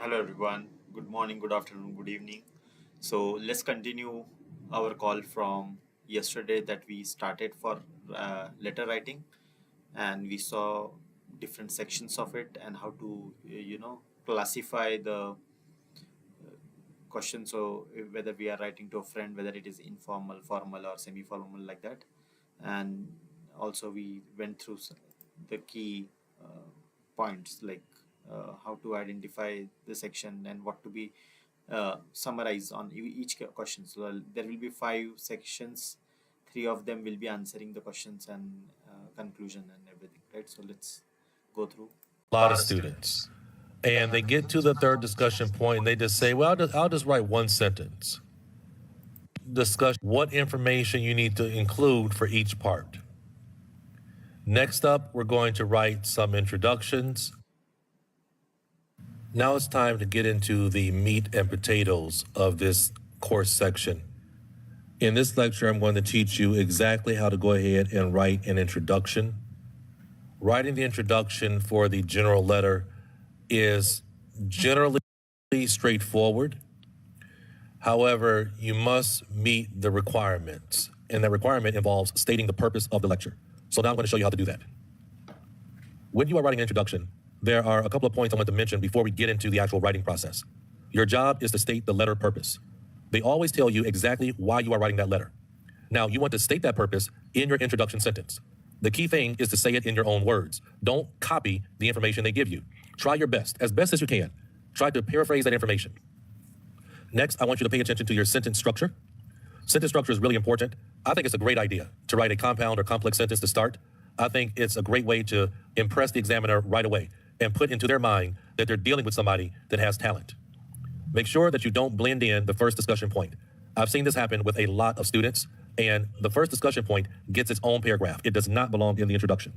Hello, everyone. Good morning, good afternoon, good evening. So, let's continue our call from yesterday that we started for letter writing, and we saw different sections of it and how to, classify the question. So, whether we are writing to a friend, whether it is informal, formal, or semi formal, like that. And also, we went through the key points like how to identify the section and what to be summarized on each question. So there will be five sections, three of them will be answering the questions and conclusion and everything, right? So let's go through. A lot of students. And they get to the third discussion point and they just say, well, I'll just write one sentence. Discuss what information you need to include for each part. Next up, we're going to write some introductions. Now it's time to get into the meat and potatoes of this course section. In this lecture, I'm going to teach you exactly how to go ahead and write an introduction. Writing the introduction for the general letter is generally straightforward. However, you must meet the requirements, and that requirement involves stating the purpose of the lecture. So now I'm going to show you how to do that. When you are writing an introduction, there are a couple of points I want to mention before we get into the actual writing process. Your job is to state the letter purpose. They always tell you exactly why you are writing that letter. Now, you want to state that purpose in your introduction sentence. The key thing is to say it in your own words. Don't copy the information they give you. Try your best, as best as you can. Try to paraphrase that information. Next, I want you to pay attention to your sentence structure. Sentence structure is really important. I think it's a great idea to write a compound or complex sentence to start. I think it's a great way to impress the examiner right away and put into their mind that they're dealing with somebody that has talent. Make sure that you don't blend in the first discussion point. I've seen this happen with a lot of students, and the first discussion point gets its own paragraph. It does not belong in the introduction.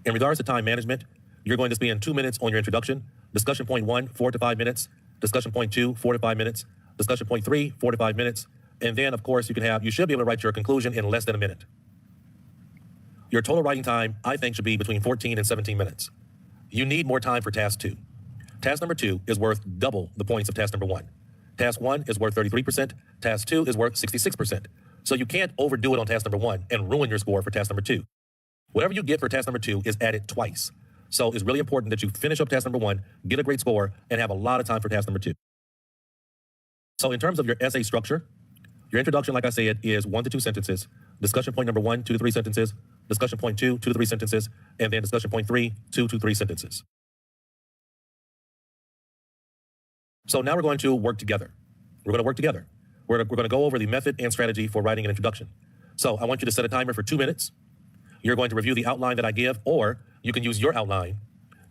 In regards to time management, you're going to spend 2 minutes on your introduction. Discussion point 1, 4 to 5 minutes. Discussion point 2, 4 to 5 minutes. Discussion point 3, 4 to 5 minutes. And then, of course, you should be able to write your conclusion in less than a minute. Your total writing time, I think, should be between 14 and 17 minutes. You need more time for task 2. Task number 2 is worth double the points of task number 1. Task 1 is worth 33%. Task 2 is worth 66%. So you can't overdo it on task number 1 and ruin your score for task number 2. Whatever you get for task number 2 is added twice. So it's really important that you finish up task number 1, get a great score, and have a lot of time for task number 2. So in terms of your essay structure, your introduction, like I said, is 1 to 2 sentences. Discussion point number 1, 2 to 3 sentences. Discussion point 2, 2 to 3 sentences. And then discussion point 3, 2 to 3 sentences. So now we're going to work together. We're going to work together. We're going to go over the method and strategy for writing an introduction. So I want you to set a timer for 2 minutes. You're going to review the outline that I give, or you can use your outline,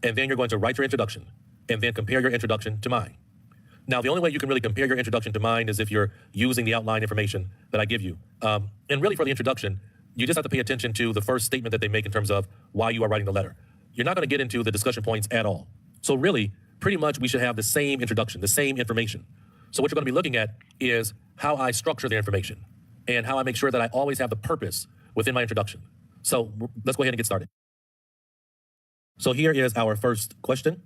and then you're going to write your introduction, and then compare your introduction to mine. Now, the only way you can really compare your introduction to mine is if you're using the outline information that I give you. And really for the introduction, you just have to pay attention to the first statement that they make in terms of why you are writing the letter. You're not going to get into the discussion points at all. So really, pretty much we should have the same introduction, the same information. So what you're going to be looking at is how I structure the information and how I make sure that I always have the purpose within my introduction. So let's go ahead and get started. So here is our first question.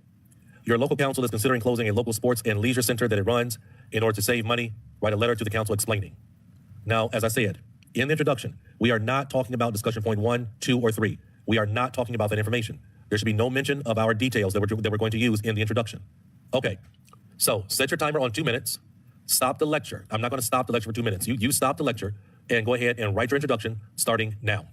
Your local council is considering closing a local sports and leisure center that it runs. In order to save money, write a letter to the council explaining. Now, as I said, in the introduction, we are not talking about discussion point 1, 2, or 3. We are not talking about that information. There should be no mention of our details that we're going to use in the introduction. Okay, so set your timer on 2 minutes. Stop the lecture. I'm not going to stop the lecture for 2 minutes. You stop the lecture and go ahead and write your introduction starting now.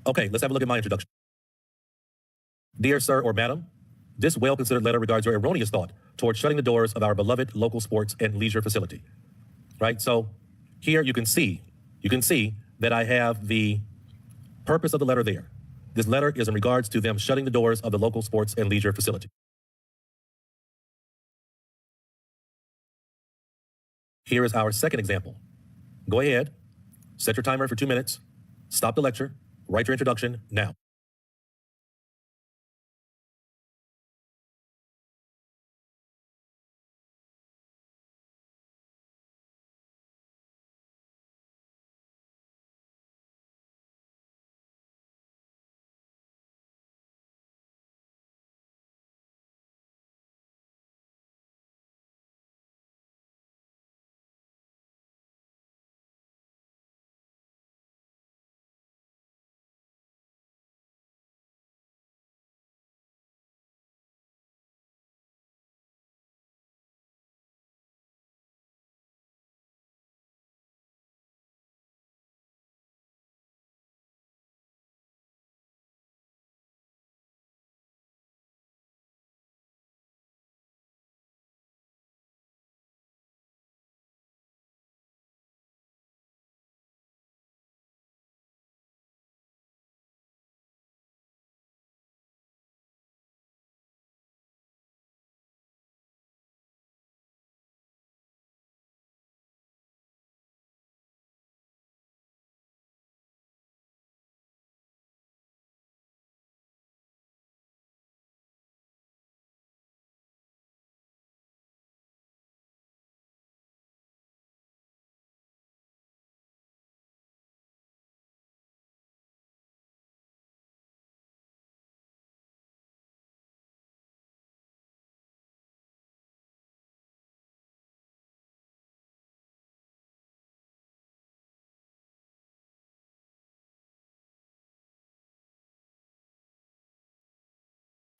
Okay, let's have a look at my introduction. Dear sir or madam, this well-considered letter regards your erroneous thought towards shutting the doors of our beloved local sports and leisure facility. Right? So here you can see that I have the purpose of the letter there. This letter is in regards to them shutting the doors of the local sports and leisure facility. Here is our second example. Go ahead, set your timer for 2 minutes, stop the lecture, write your introduction now.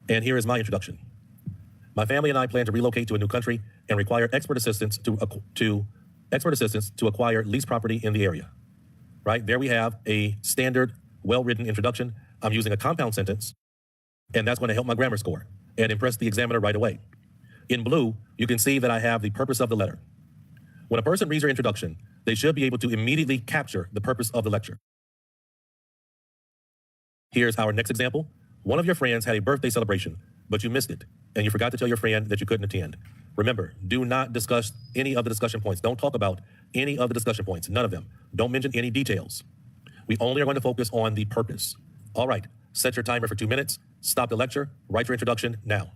And here is my introduction. My family and I plan to relocate to a new country and require expert assistance to acquire leased property in the area. Right? There we have a standard, well-written introduction. I'm using a compound sentence, and that's going to help my grammar score and impress the examiner right away. In blue, you can see that I have the purpose of the letter. When a person reads your introduction, they should be able to immediately capture the purpose of the lecture. Here's our next example. One of your friends had a birthday celebration, but you missed it, and you forgot to tell your friend that you couldn't attend. Remember, do not discuss any of the discussion points. Don't talk about any of the discussion points, none of them. Don't mention any details. We only are going to focus on the purpose. All right, set your timer for 2 minutes, stop the lecture, write your introduction now.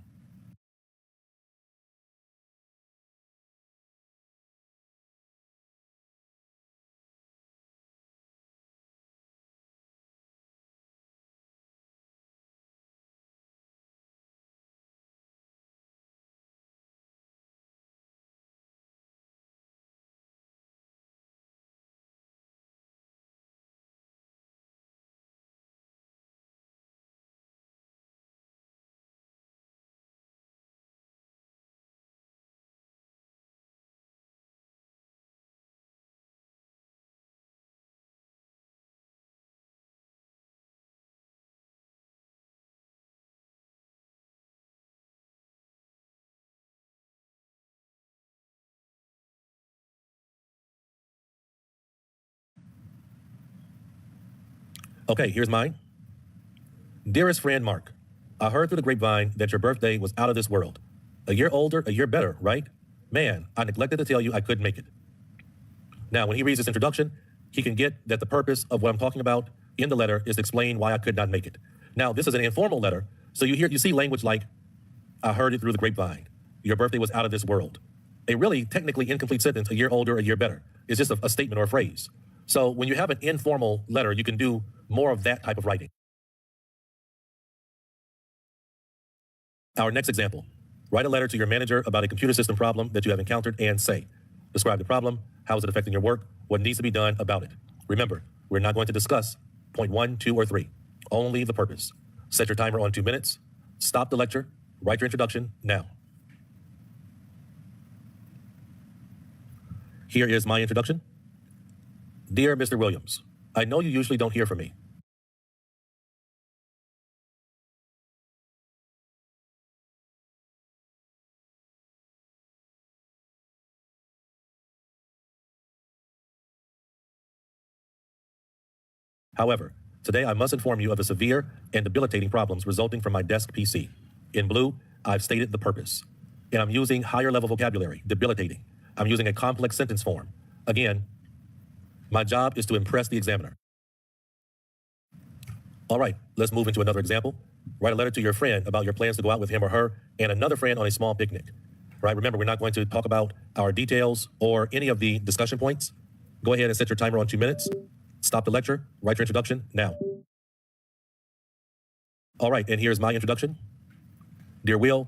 Okay, here's mine. Dearest friend Mark, I heard through the grapevine that your birthday was out of this world. A year older, a year better, right? Man, I neglected to tell you I couldn't make it. Now, when he reads this introduction, he can get that the purpose of what I'm talking about in the letter is to explain why I could not make it. Now, this is an informal letter, so you see language like, I heard it through the grapevine. Your birthday was out of this world. A really technically incomplete sentence, a year older, a year better, is just a statement or a phrase. So when you have an informal letter, you can do more of that type of writing. Our next example. Write a letter to your manager about a computer system problem that you have encountered and say, describe the problem, how is it affecting your work, what needs to be done about it. Remember, we're not going to discuss point 1, 2, or 3, only the purpose. Set your timer on 2 minutes, stop the lecture, write your introduction now. Here is my introduction. Dear Mr. Williams, I know you usually don't hear from me. However, today I must inform you of the severe and debilitating problems resulting from my desk PC. In blue, I've stated the purpose. And I'm using higher level vocabulary, debilitating. I'm using a complex sentence form. Again, my job is to impress the examiner. All right, let's move into another example. Write a letter to your friend about your plans to go out with him or her and another friend on a small picnic. Right? Remember, we're not going to talk about our details or any of the discussion points. Go ahead and set your timer on 2 minutes. Stop the lecture. Write your introduction now. All right, and here's my introduction. Dear Will,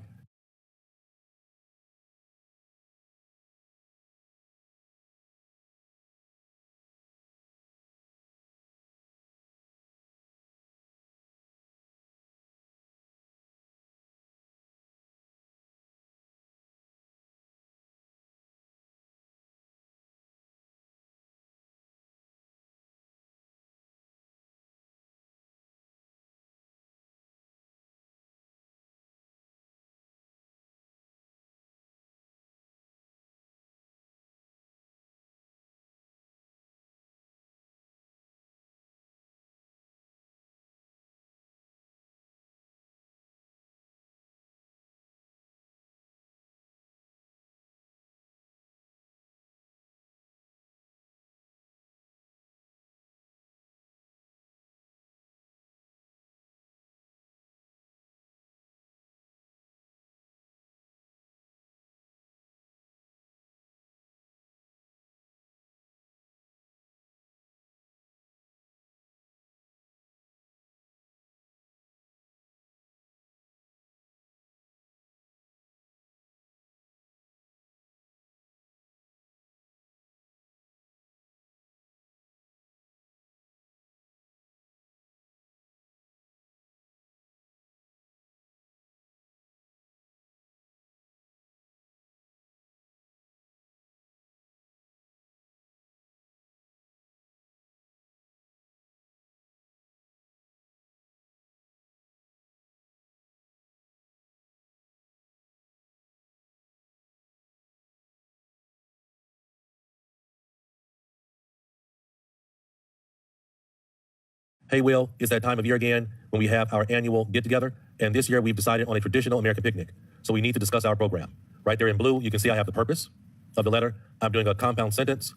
hey, Will, it's that time of year again when we have our annual get-together. And this year we've decided on a traditional American picnic. So we need to discuss our program. Right there in blue, you can see I have the purpose of the letter. I'm doing a compound sentence.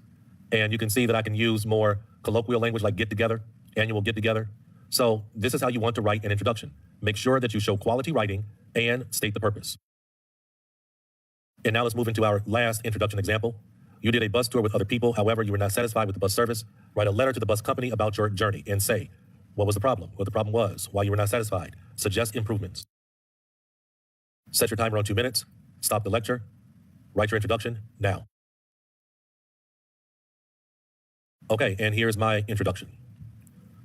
And you can see that I can use more colloquial language like get-together, annual get-together. So this is how you want to write an introduction. Make sure that you show quality writing and state the purpose. And now let's move into our last introduction example. You did a bus tour with other people. However, you were not satisfied with the bus service. Write a letter to the bus company about your journey and say, what was the problem? What the problem was, why you were not satisfied. Suggest improvements. Set your timer on 2 minutes. Stop the lecture. Write your introduction now. Okay, and here's my introduction.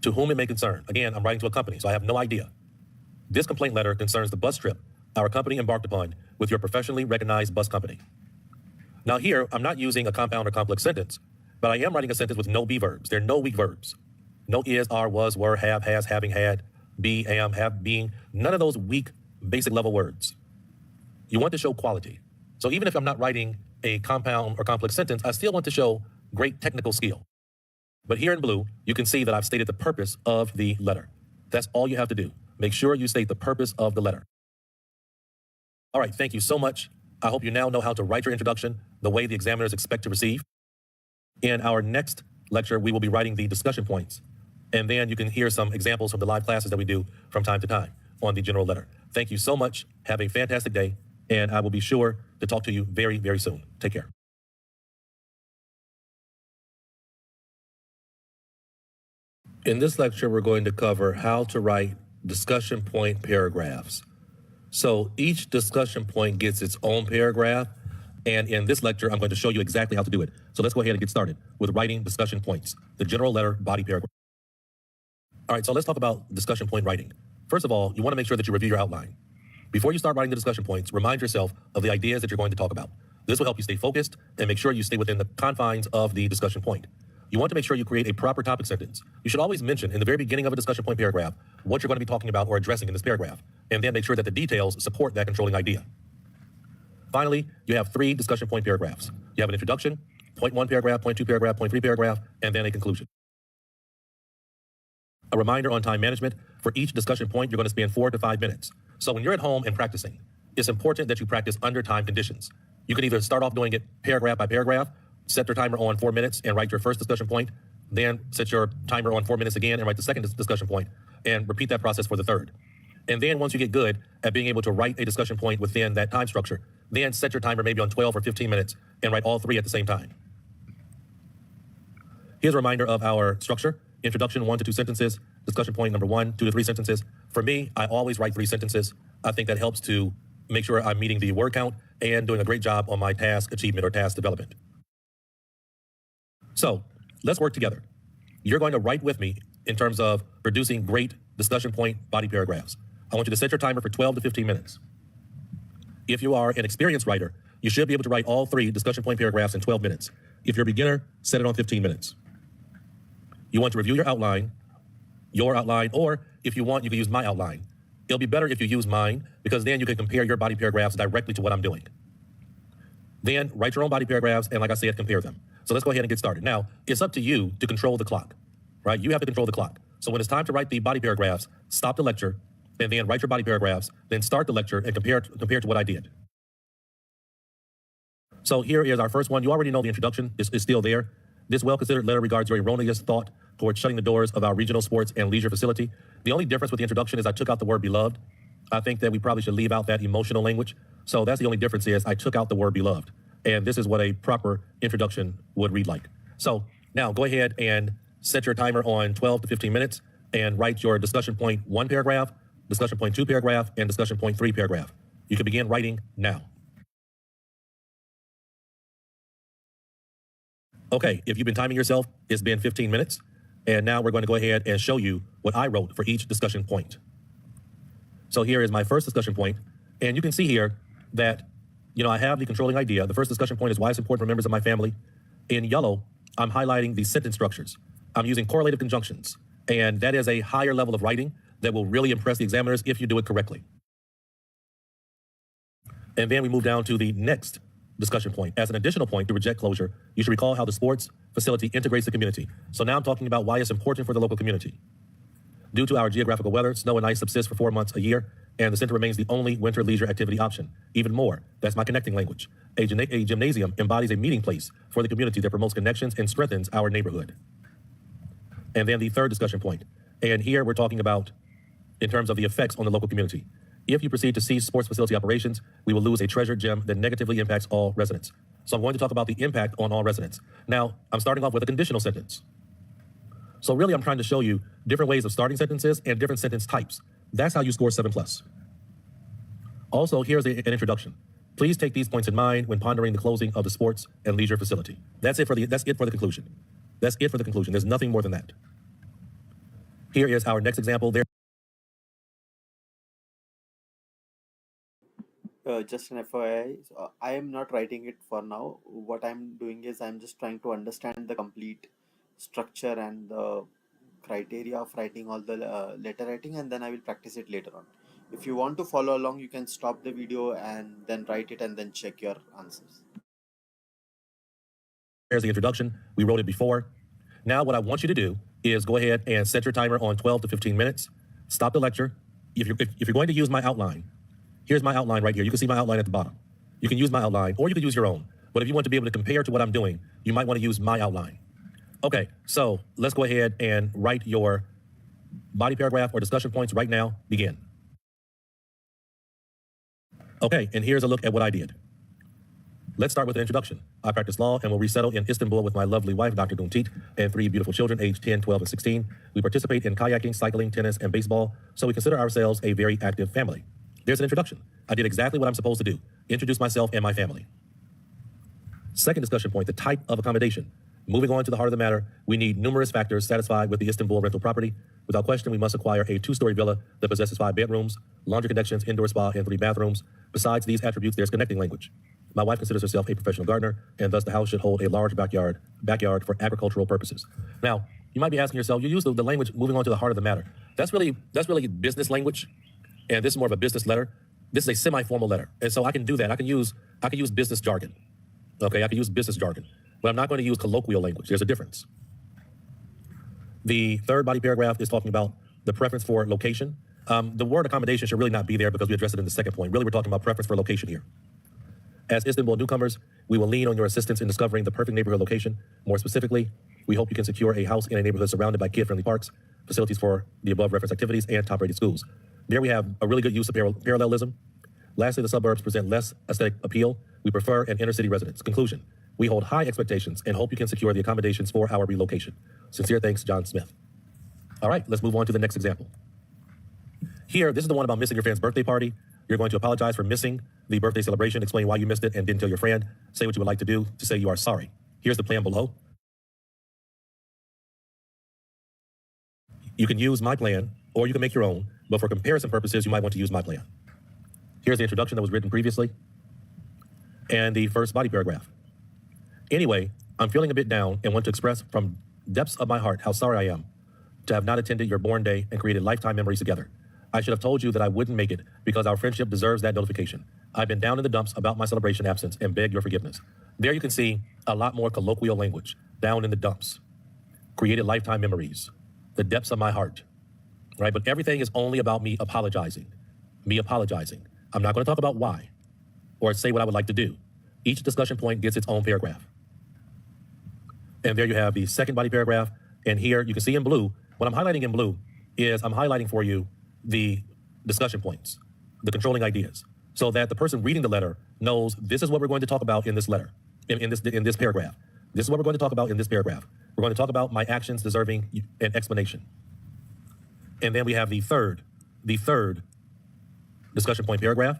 To whom it may concern. Again, I'm writing to a company, so I have no idea. This complaint letter concerns the bus trip our company embarked upon with your professionally recognized bus company. Now here, I'm not using a compound or complex sentence, but I am writing a sentence with no be verbs. There are no weak verbs. No is, are, was, were, have, has, having, had, be, am, have, being. None of those weak, basic level words. You want to show quality. So even if I'm not writing a compound or complex sentence, I still want to show great technical skill. But here in blue, you can see that I've stated the purpose of the letter. That's all you have to do. Make sure you state the purpose of the letter. All right, thank you so much. I hope you now know how to write your introduction the way the examiners expect to receive. In our next lecture, we will be writing the discussion points. And then you can hear some examples from the live classes that we do from time to time on the general letter. Thank you so much. Have a fantastic day. And I will be sure to talk to you very, very soon. Take care. In this lecture, we're going to cover how to write discussion point paragraphs. So each discussion point gets its own paragraph. And in this lecture, I'm going to show you exactly how to do it. So let's go ahead and get started with writing discussion points, the general letter body paragraph. All right, so let's talk about discussion point writing. First of all, you want to make sure that you review your outline. Before you start writing the discussion points, remind yourself of the ideas that you're going to talk about. This will help you stay focused and make sure you stay within the confines of the discussion point. You want to make sure you create a proper topic sentence. You should always mention in the very beginning of a discussion point paragraph what you're going to be talking about or addressing in this paragraph, and then make sure that the details support that controlling idea. Finally, you have 3 discussion point paragraphs. You have an introduction, point 1 paragraph, point 2 paragraph, point 3 paragraph, and then a conclusion. A reminder on time management: for each discussion point, you're going to spend 4 to 5 minutes. So when you're at home and practicing, it's important that you practice under time conditions. You can either start off doing it paragraph by paragraph, set your timer on 4 minutes and write your first discussion point, then set your timer on 4 minutes again and write the second discussion point, and repeat that process for the third. And then once you get good at being able to write a discussion point within that time structure, then set your timer maybe on 12 or 15 minutes and write all three at the same time. Here's a reminder of our structure: introduction, 1 to 2 sentences; discussion point number 1, 2 to 3 sentences. For me, I always write 3 sentences. I think that helps to make sure I'm meeting the word count and doing a great job on my task achievement or task development. So let's work together. You're going to write with me in terms of producing great discussion point body paragraphs. I want you to set your timer for 12 to 15 minutes. If you are an experienced writer, you should be able to write all 3 discussion point paragraphs in 12 minutes. If you're a beginner, set it on 15 minutes. You want to review your outline, or if you want, you can use my outline. It'll be better if you use mine, because then you can compare your body paragraphs directly to what I'm doing. Then write your own body paragraphs, and like I said, compare them. So let's go ahead and get started. Now, it's up to you to control the clock, right? You have to control the clock. So when it's time to write the body paragraphs, stop the lecture, and then write your body paragraphs, then start the lecture and compare to what I did. So here is our first one. You already know the introduction is still there. This well-considered letter regards your erroneous thought towards shutting the doors of our regional sports and leisure facility. The only difference with the introduction is I took out the word beloved. I think that we probably should leave out that emotional language. So that's the only difference, is I took out the word beloved. And this is what a proper introduction would read like. So now go ahead and set your timer on 12 to 15 minutes and write your discussion point 1 paragraph, discussion point 2 paragraph, and discussion point 3 paragraph. You can begin writing now. Okay, if you've been timing yourself, it's been 15 minutes. And now we're going to go ahead and show you what I wrote for each discussion point. So here is my first discussion point. And you can see here that, I have the controlling idea. The first discussion point is why it's important for members of my family. In yellow, I'm highlighting the sentence structures. I'm using correlative conjunctions. And that is a higher level of writing that will really impress the examiners if you do it correctly. And then we move down to the next discussion point. As an additional point to reject closure, you should recall how the sports facility integrates the community. So now I'm talking about why it's important for the local community. Due to our geographical weather, snow and ice subsist for 4 months a year, and the center remains the only winter leisure activity option. Even more, that's my connecting language. A gymnasium embodies a meeting place for the community that promotes connections and strengthens our neighborhood. And then the third discussion point. And here we're talking about in terms of the effects on the local community. If you proceed to cease sports facility operations, we will lose a treasured gem that negatively impacts all residents. So I'm going to talk about the impact on all residents. Now, I'm starting off with a conditional sentence. So really, I'm trying to show you different ways of starting sentences and different sentence types. That's how you score 7+. Also, here's an introduction. Please take these points in mind when pondering the closing of the sports and leisure facility. That's it for the conclusion. That's it for the conclusion. There's nothing more than that. Here is our next example. Just an FYI, I am not writing it for now. What I'm doing is I'm just trying to understand the complete structure and the criteria of writing all the letter writing, and then I will practice it later on. If you want to follow along, you can stop the video and then write it and then check your answers. There's the introduction. We wrote it before. Now what I want you to do is go ahead and set your timer on 12 to 15 minutes. Stop the lecture. If you're going to use my outline, here's my outline right here. You can see my outline at the bottom. You can use my outline, or you can use your own. But if you want to be able to compare to what I'm doing, you might want to use my outline. Okay, so let's go ahead and write your body paragraph or discussion points right now. Begin. Okay, and here's a look at what I did. Let's start with an introduction. I practice law and will resettle in Istanbul with my lovely wife, Dr. Guntit, and 3 beautiful children, aged 10, 12, and 16. We participate in kayaking, cycling, tennis, and baseball, so we consider ourselves a very active family. There's an introduction. I did exactly what I'm supposed to do. Introduce myself and my family. Second discussion point, the type of accommodation. Moving on to the heart of the matter, we need numerous factors satisfied with the Istanbul rental property. Without question, we must acquire a 2-story villa that possesses 5 bedrooms, laundry connections, indoor spa, and 3 bathrooms. Besides these attributes, there's connecting language. My wife considers herself a professional gardener, and thus the house should hold a large backyard for agricultural purposes. Now, you might be asking yourself, you use the language moving on to the heart of the matter. That's really business language, and this is more of a business letter. This is a semi-formal letter, and so I can do that. I can use business jargon. Okay, I can use business jargon, but I'm not going to use colloquial language. There's a difference. The third body paragraph is talking about the preference for location. The word accommodation should really not be there because we addressed it in the second point. Really, we're talking about preference for location here. As Istanbul newcomers, we will lean on your assistance in discovering the perfect neighborhood location. More specifically, we hope you can secure a house in a neighborhood surrounded by kid-friendly parks, facilities for the above referenced activities, and top-rated schools. There we have a really good use of parallelism. Lastly, the suburbs present less aesthetic appeal. We prefer an inner-city residence. Conclusion, we hold high expectations and hope you can secure the accommodations for our relocation. Sincere thanks, John Smith. All right, let's move on to the next example. Here, this is the one about missing your friend's birthday party. You're going to apologize for missing the birthday celebration, explain why you missed it, and then tell your friend, say what you would like to do to say you are sorry. Here's the plan below. You can use my plan, or you can make your own, but for comparison purposes, you might want to use my plan. Here's the introduction that was written previously, and the first body paragraph. Anyway, I'm feeling a bit down and want to express from depths of my heart how sorry I am to have not attended your born day and created lifetime memories together. I should have told you that I wouldn't make it because our friendship deserves that notification. I've been down in the dumps about my celebration absence and beg your forgiveness. There you can see a lot more colloquial language. Down in the dumps. Created lifetime memories. The depths of my heart. Right? But everything is only about me apologizing. Me apologizing. I'm not going to talk about why or say what I would like to do. Each discussion point gets its own paragraph. And there you have the second body paragraph. And here you can see in blue, what I'm highlighting in blue is I'm highlighting for you the discussion points, the controlling ideas, so that the person reading the letter knows this is what we're going to talk about in this letter, in this paragraph. This is what we're going to talk about in this paragraph. We're going to talk about my actions deserving an explanation. And then we have the third discussion point paragraph.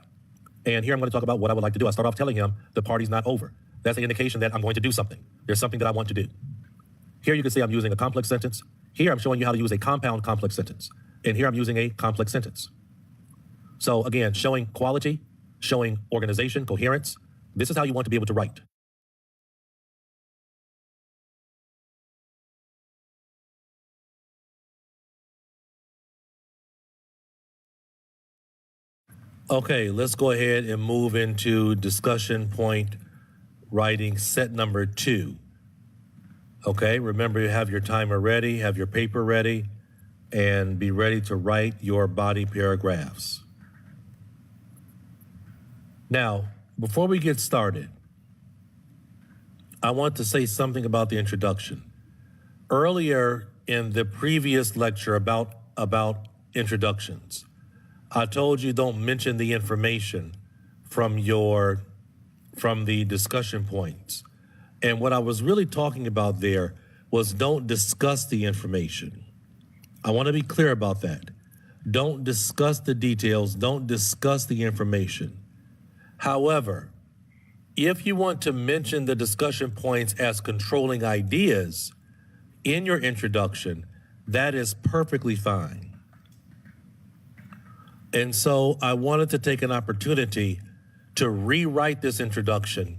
And here I'm going to talk about what I would like to do. I start off telling him the party's not over. That's an indication that I'm going to do something. There's something that I want to do. Here you can see I'm using a complex sentence. Here I'm showing you how to use a compound complex sentence. And here I'm using a complex sentence. So again, showing quality, showing organization, coherence. This is how you want to be able to write. Okay, let's go ahead and move into discussion point writing set number 2. Okay, remember you have your timer ready, have your paper ready, and be ready to write your body paragraphs. Now, before we get started, I want to say something about the introduction. Earlier in the previous lecture about introductions, I told you don't mention the information from the discussion points. And what I was really talking about there was don't discuss the information. I want to be clear about that. Don't discuss the details. Don't discuss the information. However, if you want to mention the discussion points as controlling ideas in your introduction, that is perfectly fine. And so I wanted to take an opportunity to rewrite this introduction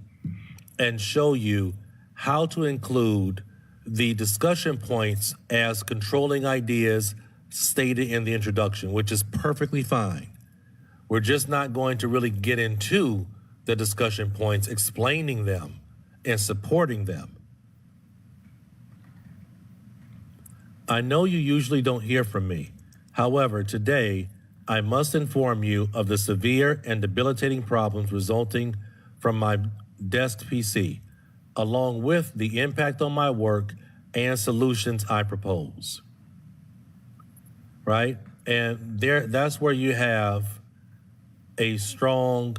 and show you how to include the discussion points as controlling ideas stated in the introduction, which is perfectly fine. We're just not going to really get into the discussion points, explaining them and supporting them. I know you usually don't hear from me. However, today, I must inform you of the severe and debilitating problems resulting from my desk PC, along with the impact on my work and solutions I propose. Right? And that's where you have a strong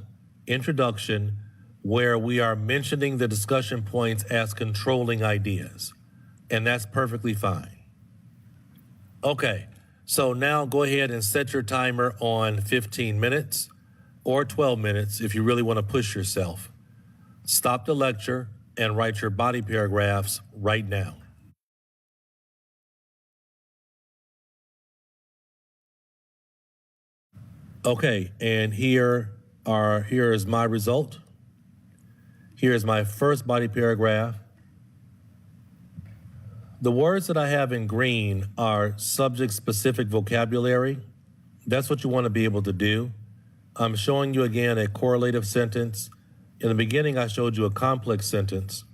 introduction where we are mentioning the discussion points as controlling ideas. And that's perfectly fine. Okay, so now go ahead and set your timer on 15 minutes or 12 minutes if you really want to push yourself. Stop the lecture and write your body paragraphs right now. Okay, and here is my result. Here is my first body paragraph. The words that I have in green are subject-specific vocabulary. That's what you want to be able to do. I'm showing you again a correlative sentence. In the beginning, I showed you a complex sentence.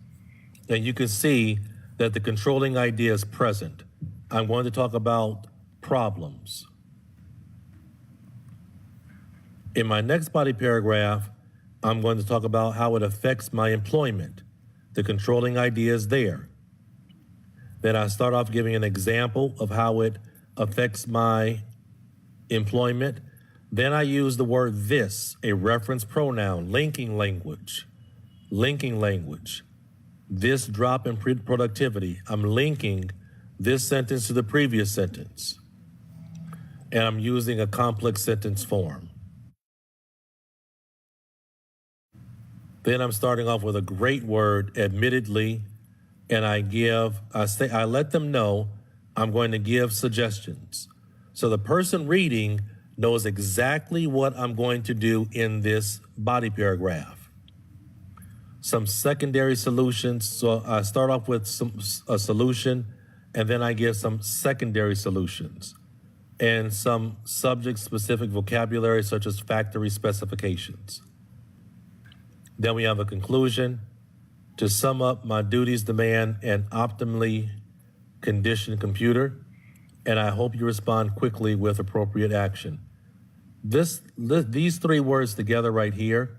And you can see that the controlling idea is present. I'm going to talk about problems. In my next body paragraph, I'm going to talk about how it affects my employment, the controlling ideas there. Then I start off giving an example of how it affects my employment. Then I use the word this, a reference pronoun, linking language. This drop in productivity, I'm linking this sentence to the previous sentence. And I'm using a complex sentence form. Then I'm starting off with a great word, admittedly, and I let them know I'm going to give suggestions. So the person reading knows exactly what I'm going to do in this body paragraph. Some secondary solutions. So I start off with a solution, and then I give some secondary solutions and some subject-specific vocabulary such as factory specifications. Then we have a conclusion. To sum up, my duties demand an optimally conditioned computer, and I hope you respond quickly with appropriate action. These three words together right here,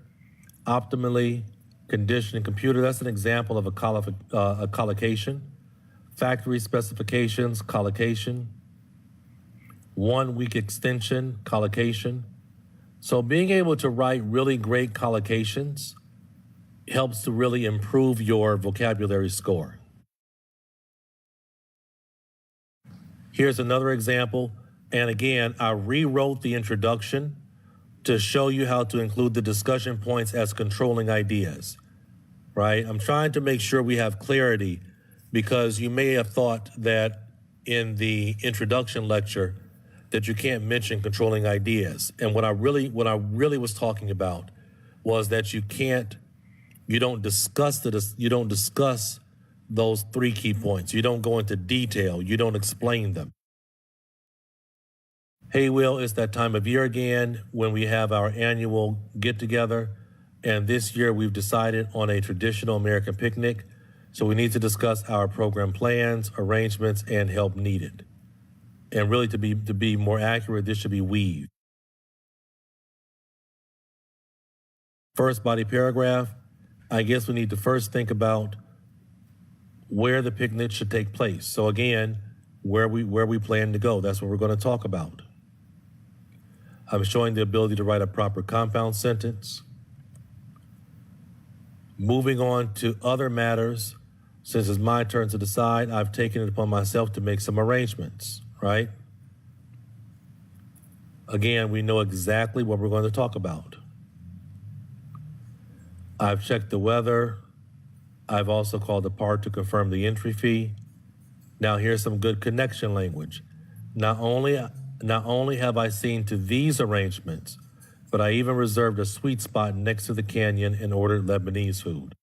optimally conditioned computer, that's an example of a collocation. Factory specifications, collocation. 1 week extension, collocation. So being able to write really great collocations helps to really improve your vocabulary score. Here's another example. And again, I rewrote the introduction to show you how to include the discussion points as controlling ideas, right? I'm trying to make sure we have clarity because you may have thought that in the introduction lecture that you can't mention controlling ideas. And what I really was talking about was that you don't discuss those 3 key points. You don't go into detail. You don't explain them. Hey, Will, it's that time of year again when we have our annual get-together. And this year we've decided on a traditional American picnic. So we need to discuss our program plans, arrangements, and help needed. And really, to be more accurate, this should be weaved. First body paragraph, I guess we need to first think about where the picnic should take place. So again, where we plan to go, that's what we're going to talk about. I'm showing the ability to write a proper compound sentence. Moving on to other matters, since it's my turn to decide, I've taken it upon myself to make some arrangements, right? Again, we know exactly what we're going to talk about. I've checked the weather. I've also called the part to confirm the entry fee. Now here's some good connection language. Not only have I seen to these arrangements, but I even reserved a sweet spot next to the canyon and ordered Lebanese food.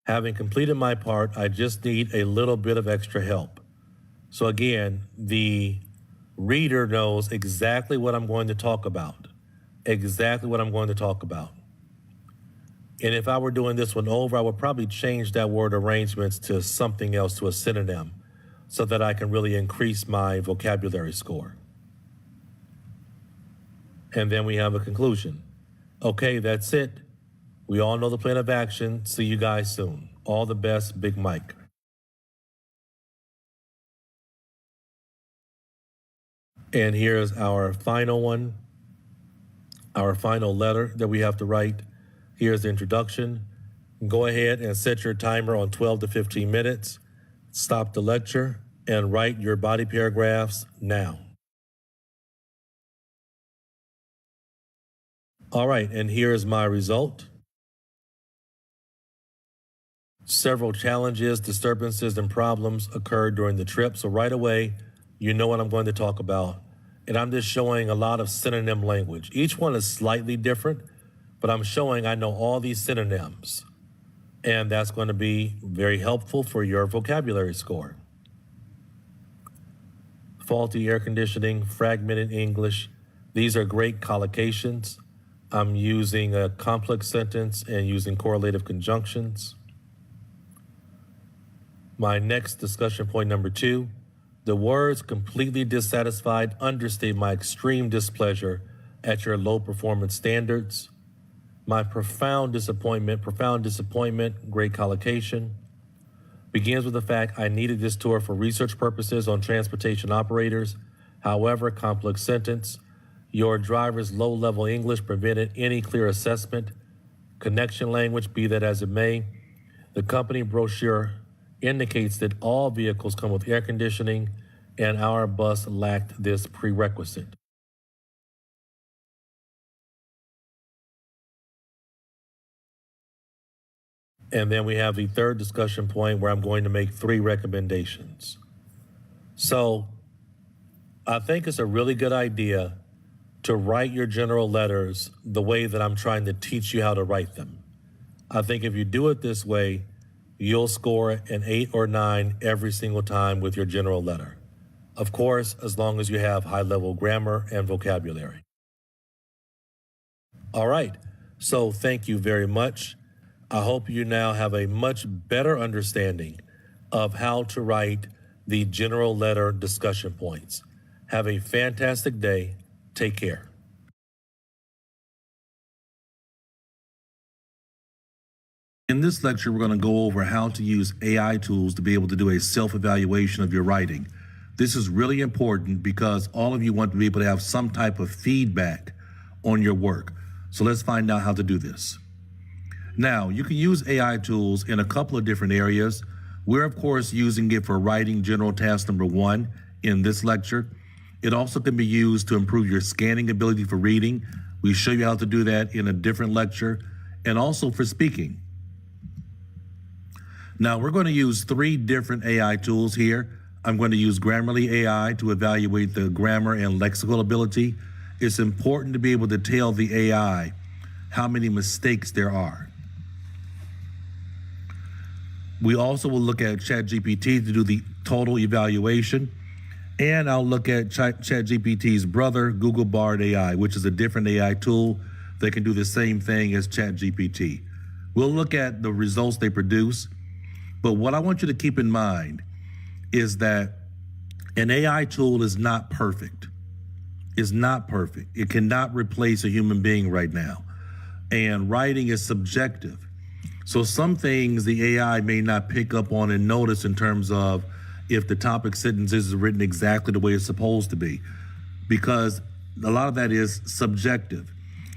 Having completed my part, I just need a little bit of extra help. So again, the reader knows exactly what I'm going to talk about. Exactly what I'm going to talk about. And if I were doing this one over, I would probably change that word arrangements to something else, to a synonym, so that I can really increase my vocabulary score. And then we have a conclusion. Okay, that's it. We all know the plan of action. See you guys soon. All the best, Big Mike. And here's our final one, our final letter that we have to write. Here's the introduction. Go ahead and set your timer on 12 to 15 minutes. Stop the lecture and write your body paragraphs now. All right, and here's my result. Several challenges, disturbances, and problems occurred during the trip. So right away, you know what I'm going to talk about. And I'm just showing a lot of synonym language. Each one is slightly different, but I'm showing I know all these synonyms. And that's going to be very helpful for your vocabulary score. Faulty air conditioning, fragmented English. These are great collocations. I'm using a complex sentence and using correlative conjunctions. My next discussion point number 2, the words completely dissatisfied understate my extreme displeasure at your low performance standards. My profound disappointment, great collocation, begins with the fact I needed this tour for research purposes on transportation operators. However, complex sentence, your driver's low-level English prevented any clear assessment. Connection language, be that as it may, the company brochure indicates that all vehicles come with air conditioning, and our bus lacked this prerequisite. And then we have the third discussion point where I'm going to make 3 recommendations. So I think it's a really good idea to write your general letters the way that I'm trying to teach you how to write them. I think if you do it this way, you'll score an 8 or 9 every single time with your general letter. Of course, as long as you have high-level grammar and vocabulary. All right, so thank you very much. I hope you now have a much better understanding of how to write the general letter discussion points. Have a fantastic day. Take care. In this lecture, we're going to go over how to use AI tools to be able to do a self-evaluation of your writing. This is really important because all of you want to be able to have some type of feedback on your work. So let's find out how to do this. Now, you can use AI tools in a couple of different areas. We're, of course, using it for writing general task number 1 in this lecture. It also can be used to improve your scanning ability for reading. We show you how to do that in a different lecture, and also for speaking. Now, we're going to use 3 different AI tools here. I'm going to use Grammarly AI to evaluate the grammar and lexical ability. It's important to be able to tell the AI how many mistakes there are. We also will look at ChatGPT to do the total evaluation. And I'll look at ChatGPT's brother, Google Bard AI, which is a different AI tool that can do the same thing as ChatGPT. We'll look at the results they produce. But what I want you to keep in mind is that an AI tool is not perfect. It's not perfect. It cannot replace a human being right now. And writing is subjective. So some things the AI may not pick up on and notice in terms of if the topic sentence is written exactly the way it's supposed to be, because a lot of that is subjective.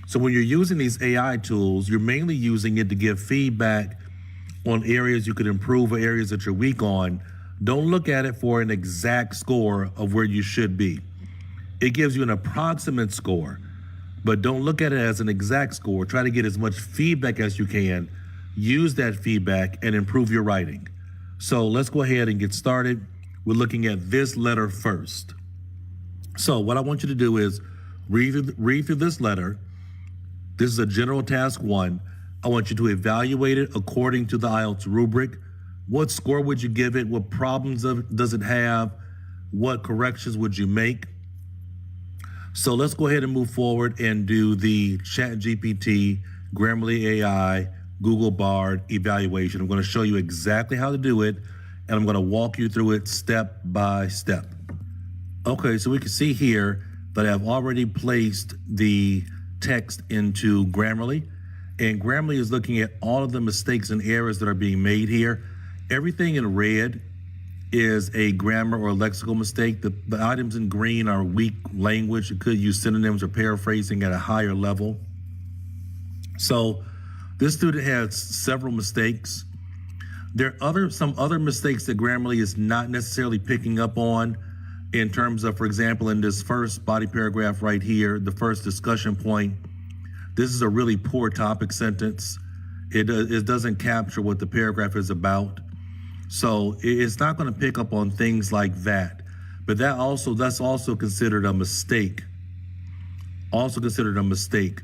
So when you're using these AI tools, you're mainly using it to give feedback on areas you could improve or areas that you're weak on. Don't look at it for an exact score of where you should be. It gives you an approximate score, but don't look at it as an exact score. Try to get as much feedback as you can. Use that feedback and improve your writing. So let's go ahead and get started. We're looking at this letter first. So what I want you to do is read through this letter. This is a general task 1. I want you to evaluate it according to the IELTS rubric. What score would you give it? What problems does it have? What corrections would you make? So let's go ahead and move forward and do the ChatGPT, Grammarly AI, Google Bard evaluation. I'm going to show you exactly how to do it, and I'm going to walk you through it step by step. Okay, so we can see here that I've already placed the text into Grammarly, and Grammarly is looking at all of the mistakes and errors that are being made here. Everything in red is a grammar or lexical mistake. The items in green are weak language. It could use synonyms or paraphrasing at a higher level. So this student has several mistakes. There are some other mistakes that Grammarly is not necessarily picking up on in terms of, for example, in this first body paragraph right here, the first discussion point, this is a really poor topic sentence. It doesn't capture what the paragraph is about. So it's not going to pick up on things like that. But that's also considered a mistake. Also considered a mistake.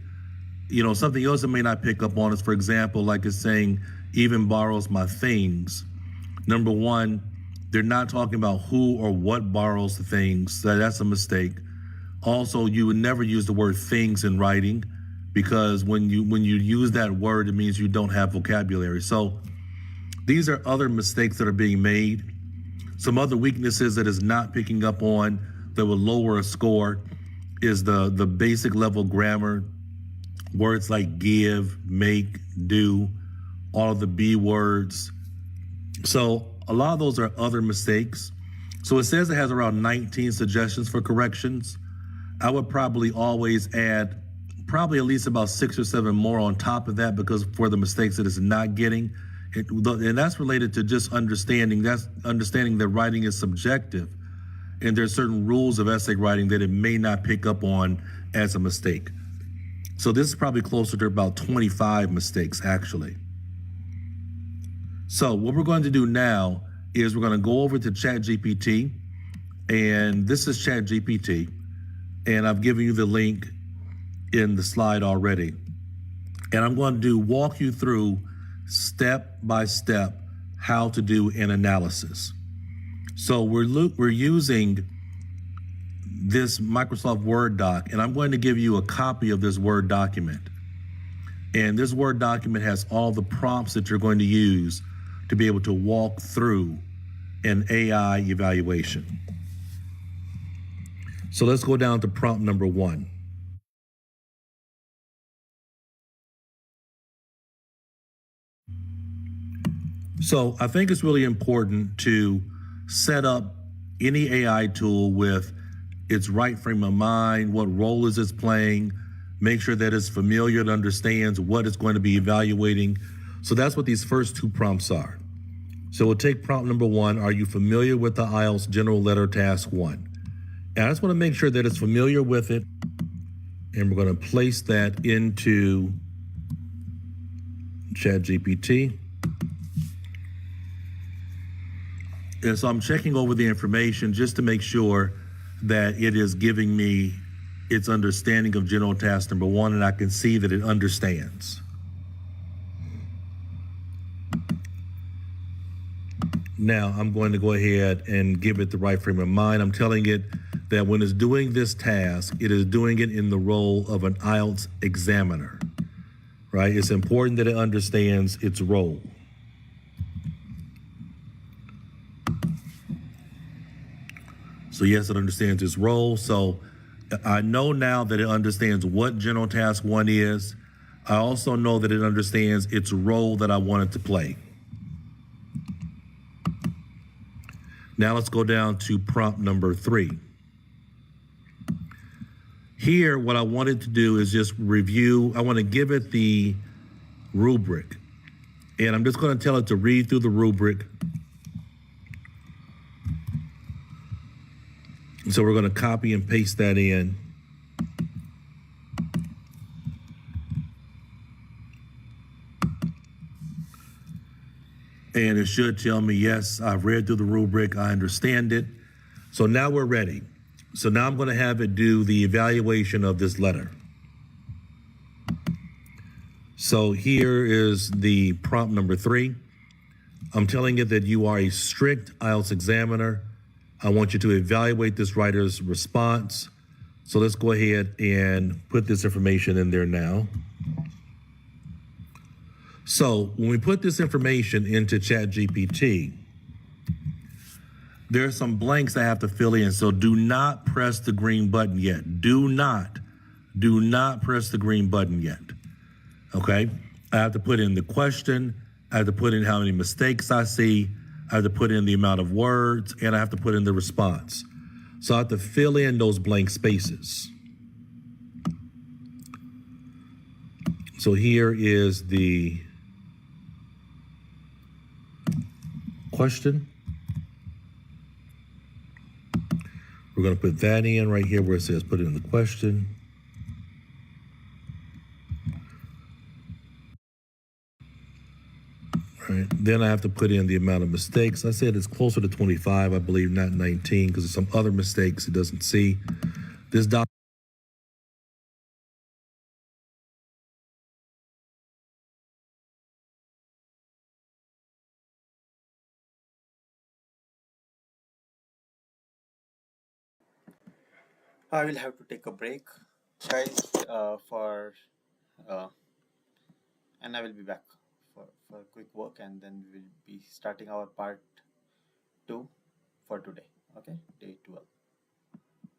You know, something else it may not pick up on is, for example, like it's saying, even borrows my things. Number 1, they're not talking about who or what borrows the things. So that's a mistake. Also, you would never use the word things in writing, because when you use that word, it means you don't have vocabulary. So These are other mistakes that are being made. Some other weaknesses that is not picking up on that will lower a score is the basic level grammar, words like give, make, do, all of the B words. So a lot of those are other mistakes. So it says it has around 19 suggestions for corrections. I would probably always add probably at least about 6 or 7 more on top of that, because for the mistakes that it's not getting. And that's related to just understanding that writing is subjective, and there's certain rules of essay writing that it may not pick up on as a mistake. So this is probably closer to about 25 mistakes actually. So what we're going to do now is we're going to go over to ChatGPT, and this is ChatGPT, and I've given you the link in the slide already. And I'm going to walk you through step by step how to do an analysis. So we're using this Microsoft Word doc, and I'm going to give you a copy of this Word document. And this Word document has all the prompts that you're going to use to be able to walk through an AI evaluation. So let's go down to prompt number 1. So I think it's really important to set up any AI tool with its right frame of mind, what role is it playing, make sure that it's familiar and understands what it's going to be evaluating. So that's what these first 2 prompts are. So we'll take prompt number 1, are you familiar with the IELTS General Letter Task 1? And I just want to make sure that it's familiar with it, and we're going to place that into ChatGPT. And so I'm checking over the information just to make sure that it is giving me its understanding of general task number 1, and I can see that it understands. Now I'm going to go ahead and give it the right frame of mind. I'm telling it that when it's doing this task, it is doing it in the role of an IELTS examiner, right? It's important that it understands its role. So yes, it understands its role. So I know now that it understands what general task 1 is. I also know that it understands its role that I want it to play. Now let's go down to prompt number 3. Here, what I wanted to do is just review. I want to give it the rubric, and I'm just going to tell it to read through the rubric. So we're going to copy and paste that in. And it should tell me, yes, I've read through the rubric, I understand it. So now we're ready. So now I'm going to have it do the evaluation of this letter. So here is the prompt number 3. I'm telling it that you are a strict IELTS examiner. I want you to evaluate this writer's response. So let's go ahead and put this information in there now. So when we put this information into ChatGPT, there are some blanks I have to fill in. So do not press the green button yet. Do not press the green button yet. Okay? I have to put in the question. I have to put in how many mistakes I see. I have to put in the amount of words, and I have to put in the response. So I have to fill in those blank spaces. So here is the question. We're going to put that in right here where it says put in the question. Right. Then I have to put in the amount of mistakes. I said it's closer to 25, I believe, not 19, because there's some other mistakes it doesn't see. This doc. I will have to take a break, guys, and I will be back for quick work, and then we will be starting our part 2 for today. Okay, day 12.